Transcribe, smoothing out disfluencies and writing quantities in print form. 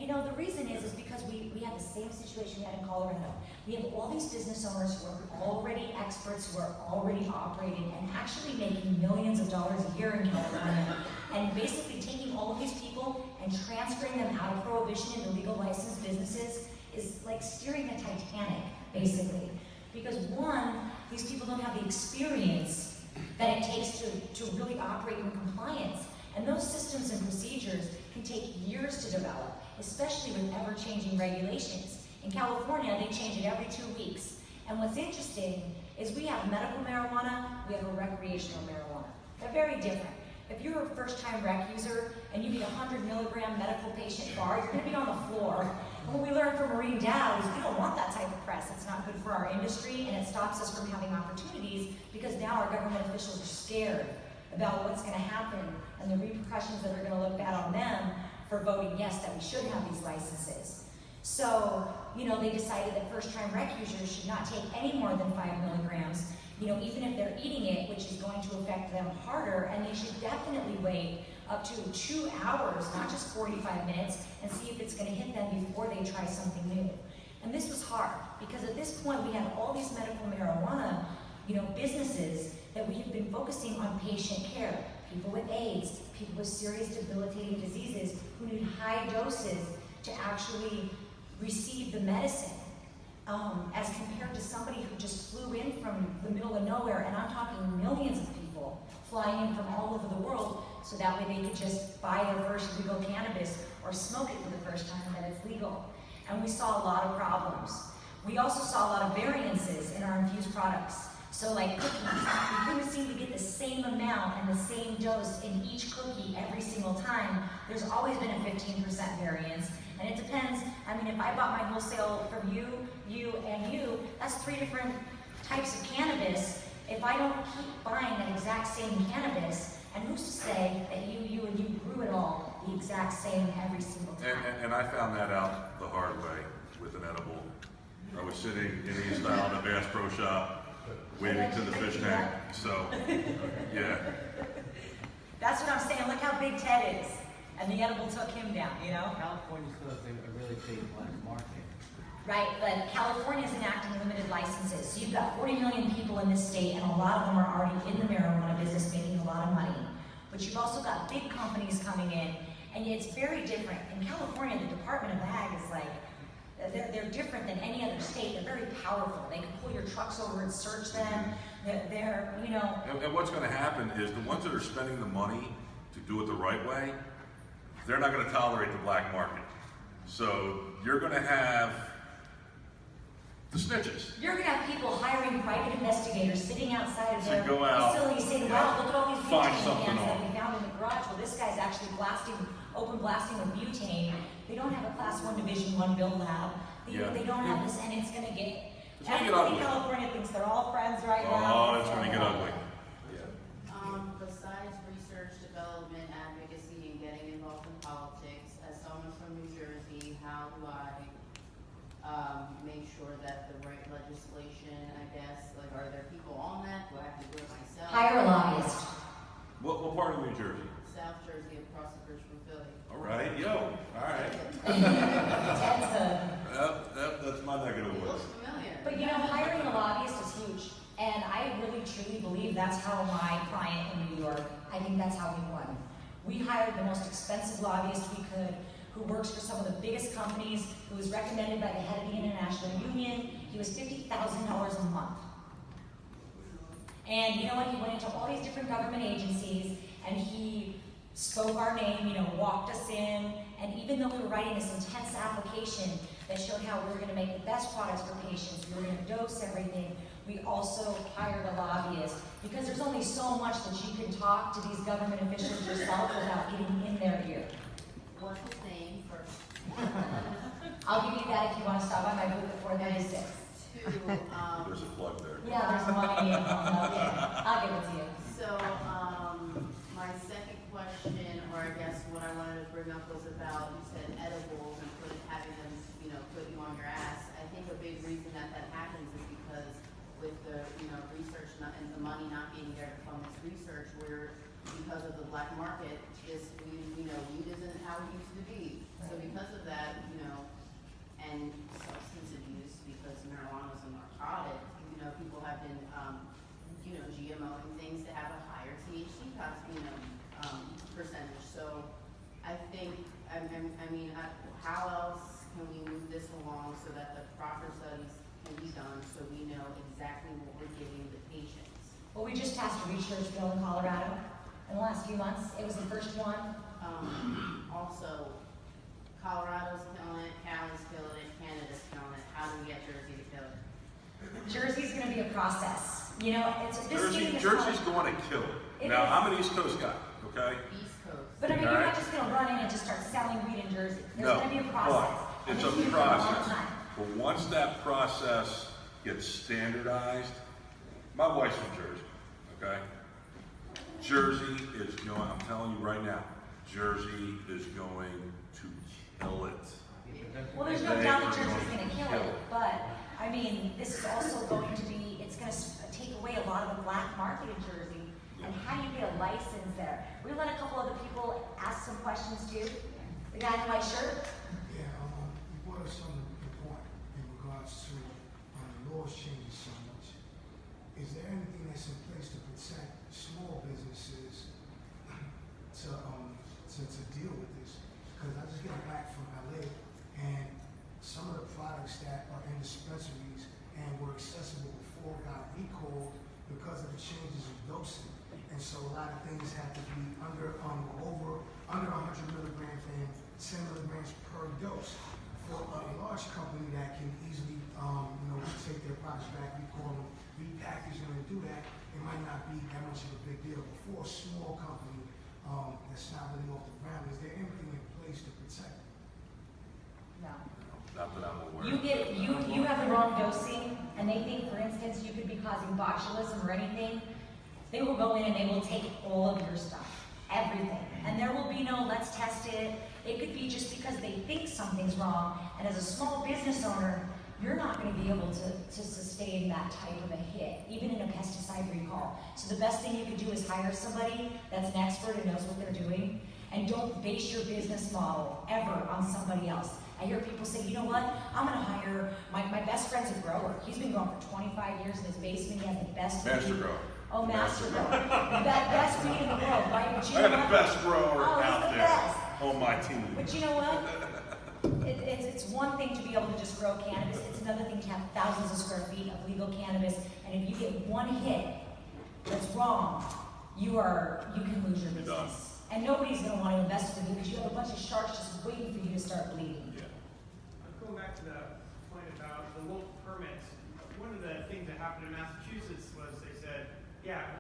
know, the reason is because we have the same situation we had in Colorado. We have all these business owners who are already experts, who are already operating and actually making millions of dollars a year in California, and basically taking all of these people and transferring them out of prohibition into legal licensed businesses is like steering the Titanic, basically. Because one, these people don't have the experience that it takes to really operate in compliance. And those systems and procedures can take years to develop, especially with ever-changing regulations. In California, they change it every 2 weeks. And what's interesting is we have medical marijuana, we have a recreational marijuana. They're very different. If you're a first-time rec user and you need a 100-milligram medical patient bar, you're going to be on the floor. And what we learned from Marine Dow is we don't want that type of press. It's not good for our industry, and it stops us from having opportunities because now our government officials are scared about what's going to happen and the repercussions that are going to look bad on them for voting yes that we should have these licenses. So, you know, they decided that first-time rec users should not take any more than 5 milligrams, you know, even if they're eating it, which is going to affect them harder, and they should definitely wait up to 2 hours, not just 45 minutes, and see if it's going to hit them before they try something new. And this was hard, because at this point we have all these medical marijuana, you know, businesses that we have been focusing on patient care. People with AIDS, people with serious debilitating diseases who need high doses to actually receive the medicine, as compared to somebody who just flew in from the middle of nowhere, and I'm talking millions of people flying in from all over the world, so that way they could just buy their first legal cannabis or smoke it for the first time that it's legal. And we saw a lot of problems. We also saw a lot of variances in our infused products. So like cookies, we couldn't seem to get the same amount and the same dose in each cookie every single time. There's always been a 15% variance, and it depends. I mean, if I bought my wholesale from you, and you, that's 3 different types of cannabis. If I don't keep buying that exact same cannabis, and who's to say that you grew it all the exact same every single time? And I found that out the hard way with an edible. I was sitting in East Isle in a Bass Pro Shop, waving to the fish tank, so, yeah. That's what I'm saying, look how big Ted is. And the edible took him down, you know? California still has a really big black market. Right, but California's enacting limited licenses. So you've got 40 million people in this state, and a lot of them are already in the marijuana business making a lot of money. But you've also got big companies coming in, and it's very different. In California, the Department of Ag is like, they're different than any other state. They're very powerful. They can pull your trucks over and search them. They're you know. And what's going to happen is the ones that are spending the money to do it the right way, they're not going to tolerate the black market. So you're going to have the snitches. You're going to have people hiring private investigators sitting outside of their go out, facility saying, wow, look at all these find butane something cans that on. we found in the garage. Well, this guy's actually open blasting with butane. They don't have a Class 1 Division 1 bill lab. They don't have this, and it's going to get... Everybody in California thinks they're all friends right now. Oh, it's going to get ugly. Besides research, development, advocacy, and getting involved in politics, as someone from New Jersey, how do I make sure that the right legislation, I guess, like, are there people on that? Do I have to do it myself? Hire a lobbyist. What part of New Jersey? South Jersey, across the bridge from Philly. All right, yo, all right. Ted's That's my neck of the It woods. looks familiar. But you know, hiring a lobbyist is huge. And I really truly believe that's how my client in New York, I think that's how we won. We hired the most expensive lobbyist we could, who works for some of the biggest companies, who was recommended by the head of the International Union. He was $50,000 a month. And you know what, he went into all these different government agencies, and he spoke our name, you know, walked us in, and even though we were writing this intense application that showed how we were going to make the best products for patients, we were going to dose everything, we also hired a lobbyist, because there's only so much that you can talk to these government officials yourself without getting in their ear. What's his name first? I'll give you that if you want to stop by my booth at 436. There's a plug there. Yeah, there's money in I'll give it to you. So, my second question, or I guess what I wanted to bring up was about, you said edibles and having them, you know, put you on your ass. I think a big reason that happens is because with the, you know, research and the money not being there to fund this research, where because of the black market, this, you know, weed isn't how it used to be. So because of that, how else can we move this along so that the proper studies can be done, so we know exactly what we're giving the patients? Well, we just passed a research bill in Colorado in the last few months. It was the first one. Also, Colorado's killing it, Cali's killing it, Canada's killing it. How do we get Jersey to kill it? Jersey's gonna be a process. You know, it's this game is Jersey's called- going to kill it. It Now, is. I'm an East Coast guy, okay? East Coast. But I mean, you're Alright. not just gonna run in and just start selling weed in Jersey. There's No, gonna be a process. but it's And a it's gonna take long process. time. But once that process gets standardized, my wife's from Jersey, okay? Jersey is going, I'm telling you right now, Jersey is going to kill it. Well, there's no They doubt are that Jersey's going gonna to kill kill it, it. but, I mean, this is also going to be, it's gonna take away a lot of the black market in Jersey, and how do you get a license there? We let a couple other people ask some questions too. The guy in the white shirt, Yeah, you brought up something important in regards to laws changing so much. Is there anything that's in place to protect small businesses to deal with this? Because I just got back from LA, and some of the products that are in dispensaries and were accessible before got recalled because of the changes in dosing. And so a lot of things have to be under 100 milligrams and 10 milligrams per dose. For a large company that can easily, take their products back, recall them, repackage them, and do that, it might not be that much of a big deal. But for a small company that's not really off the ground, is there anything in place to protect it? no. Not that I'm aware You of. you have the wrong dosing, and they think, for instance, you could be causing botulism or anything. They will go in and they will take all of your stuff, everything. And there will be no, let's test it. It could be just because they think something's wrong, and as a small business owner, you're not gonna be able to sustain that type of a hit, even in a pesticide recall. So the best thing you can do is hire somebody that's an expert and knows what they're doing, and don't base your business model ever on somebody else. I hear people say, you know what, I'm gonna hire, my best friend's a grower. He's been growing for 25 years in his basement, he has the best Master weed. grower. Oh, master grower. That best weed in the world, right? But you I know got the what? best grower Oh, he's out the there best. on my team. But you know what? It's one thing to be able to just grow cannabis. It's another thing to have thousands of square feet of legal cannabis. And if you get one hit that's wrong, you can lose your You're done. business. And nobody's going to want to invest with you because you have a bunch of sharks just waiting for you to start bleeding. Yeah. Going back to that point about the local permits, one of the things that happened in Massachusetts was they said, yeah,